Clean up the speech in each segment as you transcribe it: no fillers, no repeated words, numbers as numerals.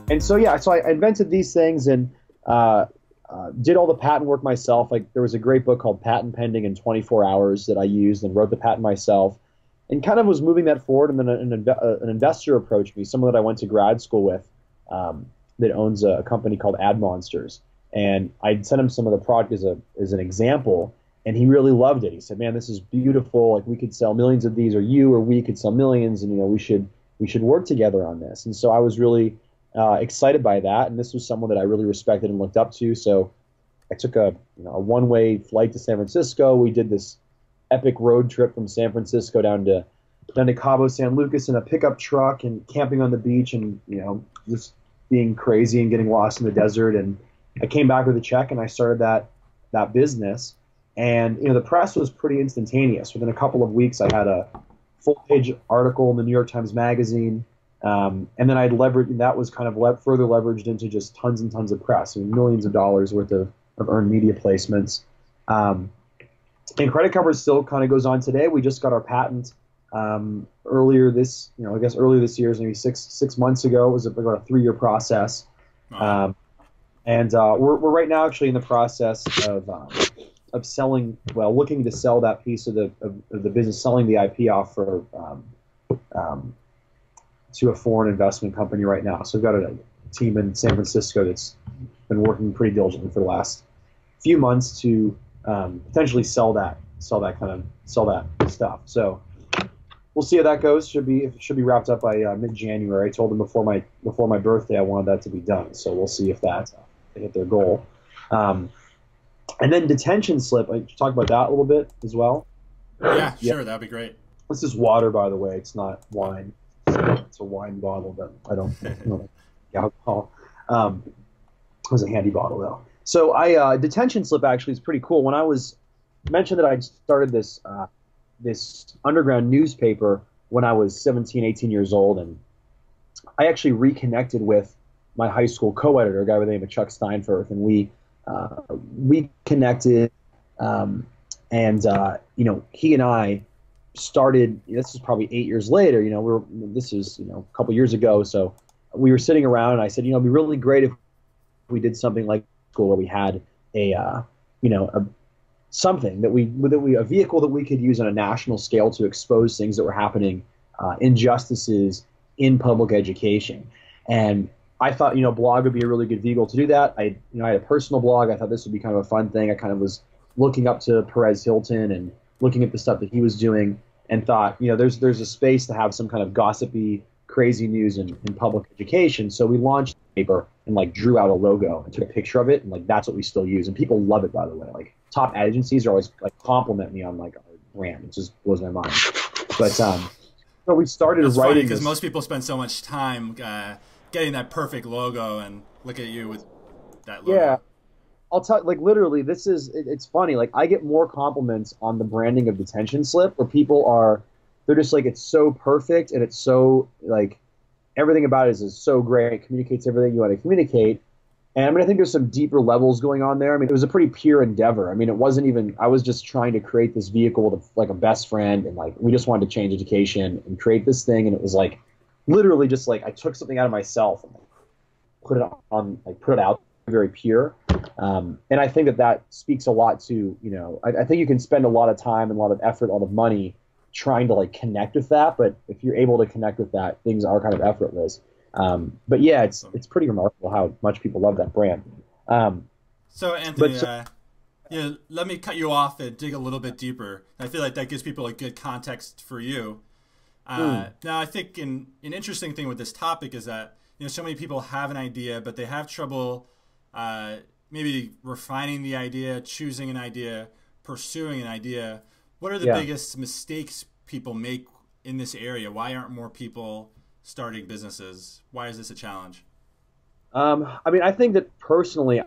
And so yeah, so I invented these things and uh, did all the patent work myself. Like there was a great book called Patent Pending in 24 Hours that I used and wrote the patent myself, and kind of was moving that forward. And then an investor approached me, someone that I went to grad school with, that owns a company called Ad Monsters, and I'd sent him some of the product as an example, and he really loved it. He said, "Man, this is beautiful. Like we could sell millions of these, or you or we could sell millions, and we should work together on this." And so I was really excited by that, and this was someone that I really respected and looked up to. So I took a one-way flight to San Francisco. We did this epic road trip from San Francisco down to Cabo San Lucas in a pickup truck and camping on the beach and just being crazy and getting lost in the desert. And I came back with a check and I started that business. And the press was pretty instantaneous. Within a couple of weeks, I had a full-page article in the New York Times Magazine. And then I'd leveraged, that was kind of further leveraged into just tons and tons of press, millions of dollars worth of earned media placements. And Credit Karma still kind of goes on today. We just got our patent earlier this year, maybe six months ago. It was about a 3-year process. Wow. And we're right now actually in the process of selling, looking to sell that piece of the business, selling the IP off for to a foreign investment company right now. So we've got a team in San Francisco that's been working pretty diligently for the last few months to potentially sell that stuff. So we'll see how that goes. Should be wrapped up by mid-January. I told them before my birthday I wanted that to be done. So we'll see if they hit their goal. And then detention slip. I talk about that a little bit as well. Yeah, sure, that'd be great. This is water, by the way. It's not wine. It's a wine bottle, but I don't know alcohol. It was a handy bottle though. So detention slip actually is pretty cool. When I was mentioned that I'd started this underground newspaper when I was 17, 18 years old, and I actually reconnected with my high school co-editor, a guy by the name of Chuck Steinfurth, and we connected, and he and I started. This is probably 8 years later. This is a couple years ago. So we were sitting around, and I said, it'd be really great if we did something like school where we had a vehicle that we could use on a national scale to expose things that were happening, injustices in public education. And I thought, blog would be a really good vehicle to do that. I had a personal blog. I thought this would be kind of a fun thing. I kind of was looking up to Perez Hilton and looking at the stuff that he was doing, and thought, there's a space to have some kind of gossipy, crazy news in public education. So we launched the paper and drew out a logo and took a picture of it, and that's what we still use. And people love it, by the way. Top agencies are always compliment me on our brand. It just blows my mind. But we started It's writing funny because most people spend so much time getting that perfect logo, and look at you with that logo. Yeah. I'll tell literally, it's funny. I get more compliments on the branding of Detention Slip, where they're just it's so perfect, and it's so everything about it is so great. It communicates everything you want to communicate. And I think there's some deeper levels going on there. It was a pretty pure endeavor. It wasn't even, I was just trying to create this vehicle with a best friend, and we just wanted to change education and create this thing. And it was literally just I took something out of myself and put it out very pure. And I think that speaks a lot to, I think you can spend a lot of time and a lot of effort, a lot of money trying to connect with that. But if you're able to connect with that, things are kind of effortless. But yeah, it's pretty remarkable how much people love that brand. So Anthony, let me cut you off and dig a little bit deeper. I feel like that gives people a good context for you. Now, I think an interesting thing with this topic is that so many people have an idea, but they have trouble maybe refining the idea, choosing an idea, pursuing an idea. What are the biggest mistakes people make in this area? Why aren't more people starting businesses? Why is this a challenge? I think that personally,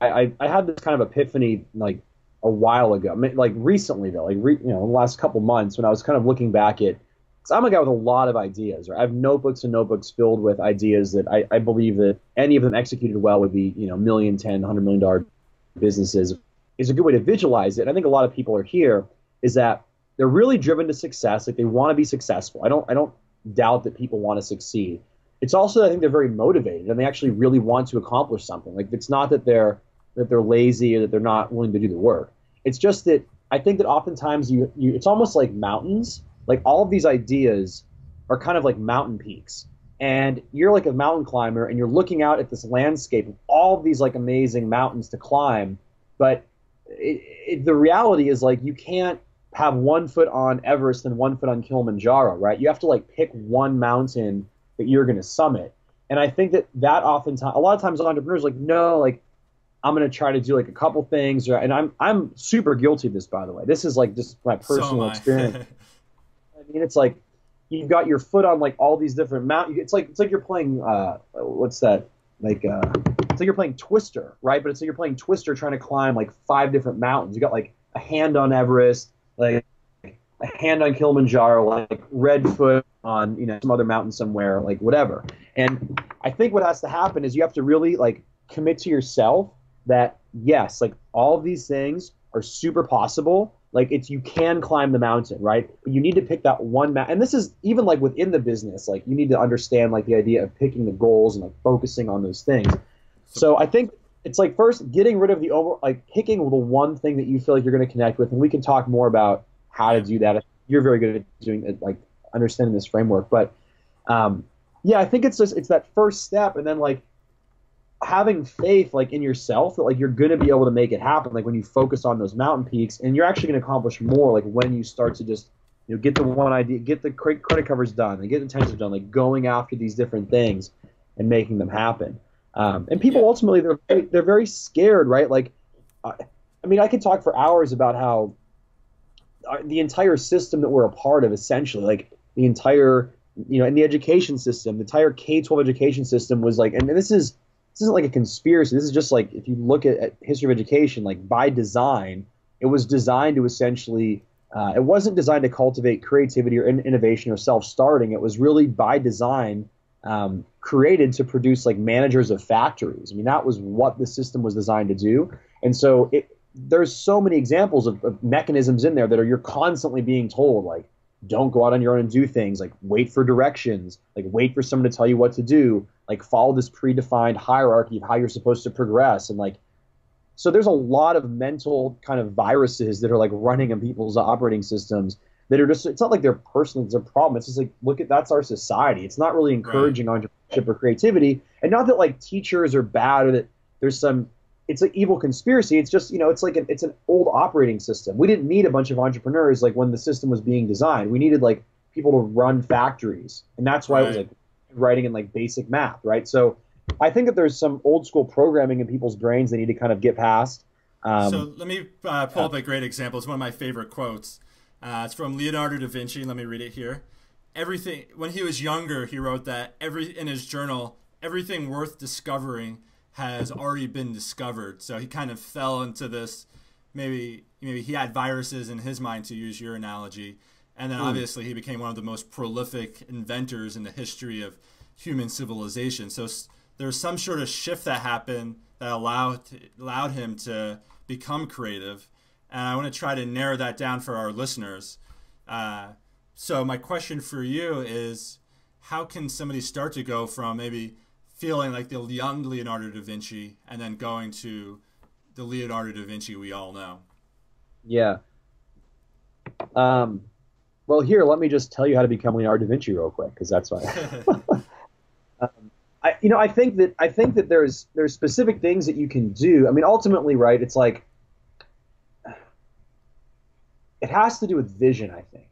I had this kind of epiphany a while ago, recently though, in the last couple months when I was kind of looking back at, because I'm a guy with a lot of ideas. Right? I have notebooks and notebooks filled with ideas that I believe that any of them executed well would be million, $10, $100 million businesses. Is a good way to visualize it. And I think a lot of people are here is that they're really driven to success. They want to be successful. I don't doubt that people want to succeed, it's also I think they're very motivated and they actually really want to accomplish something. Like it's not that they're lazy or that they're not willing to do the work. It's just that I think that oftentimes you it's almost like mountains. Like all of these ideas are kind of like mountain peaks. And you're like a mountain climber and you're looking out at this landscape of all of these like amazing mountains to climb. But the reality is like you can't have 1 foot on Everest and 1 foot on Kilimanjaro, right? You have to like pick one mountain that you're going to summit. And I think that oftentimes, a lot of times entrepreneurs are like, no, like I'm going to try to do like a couple things. And I'm super guilty of this, by the way. This is like just my personal experience. I mean, it's like you've got your foot on like all these different mountains. It's like you're playing what's that? Like it's like you're playing Twister, right? But it's like you're playing Twister trying to climb like 5 different mountains. You got like a hand on Everest, like a hand on Kilimanjaro, like red foot on some other mountain somewhere, like whatever. And I think what has to happen is you have to really like commit to yourself that yes, like all of these things are super possible. Like you can climb the mountain, right? But you need to pick that one mountain. And this is even like within the business, like you need to understand like the idea of picking the goals and like focusing on those things. So I think it's like first getting rid of like picking the one thing that you feel like you're going to connect with. And we can talk more about how to do that. You're very good at doing it, like understanding this framework. But yeah, I think it's that first step. And then like having faith like in yourself that like you're going to be able to make it happen, like when you focus on those mountain peaks, and you're actually going to accomplish more like when you start to just get the one idea, get the credit covers done and get intensive done, like going after these different things and making them happen. And people ultimately they're very scared, right? Like I mean, I could talk for hours about how the entire system that we're a part of, essentially, like the entire in the education system, the entire K-12 education system was like, and this isn't like a conspiracy. This is just like, if you look at history of education, like by design, it was designed to essentially, it wasn't designed to cultivate creativity or innovation or self-starting. It was really by design created to produce like managers of factories. I mean, that was what the system was designed to do. And so there's so many examples of mechanisms in there that you're constantly being told, like, don't go out on your own and do things, like wait for directions, like wait for someone to tell you what to do, like follow this predefined hierarchy of how you're supposed to progress. And like, so there's a lot of mental kind of viruses that are like running in people's operating systems that are just, it's not like they're personal, it's a problem. It's just like, that's our society. It's not really encouraging entrepreneurship or creativity. And not that like teachers are bad or that there's it's an evil conspiracy. It's just, it's an old operating system. We didn't need a bunch of entrepreneurs like when the system was being designed. We needed like people to run factories. And that's why it was like writing in like basic math, right? So I think that there's some old school programming in people's brains they need to kind of get past. So let me pull up a great example. It's one of my favorite quotes. It's from Leonardo da Vinci. Let me read it here. When he was younger, he wrote that in his journal, everything worth discovering has already been discovered. So he kind of fell into this, maybe he had viruses in his mind, to use your analogy. And then obviously he became one of the most prolific inventors in the history of human civilization. So there's some sort of shift that happened that allowed him to become creative. And I want to try to narrow that down for our listeners. So my question for you is, how can somebody start to go from maybe feeling like the young Leonardo da Vinci and then going to the Leonardo da Vinci we all know? Yeah. Well, here, let me just tell you how to become Leonardo da Vinci real quick, because that's why. I think that there's specific things that you can do. I mean, ultimately, right? It's like it has to do with vision, I think.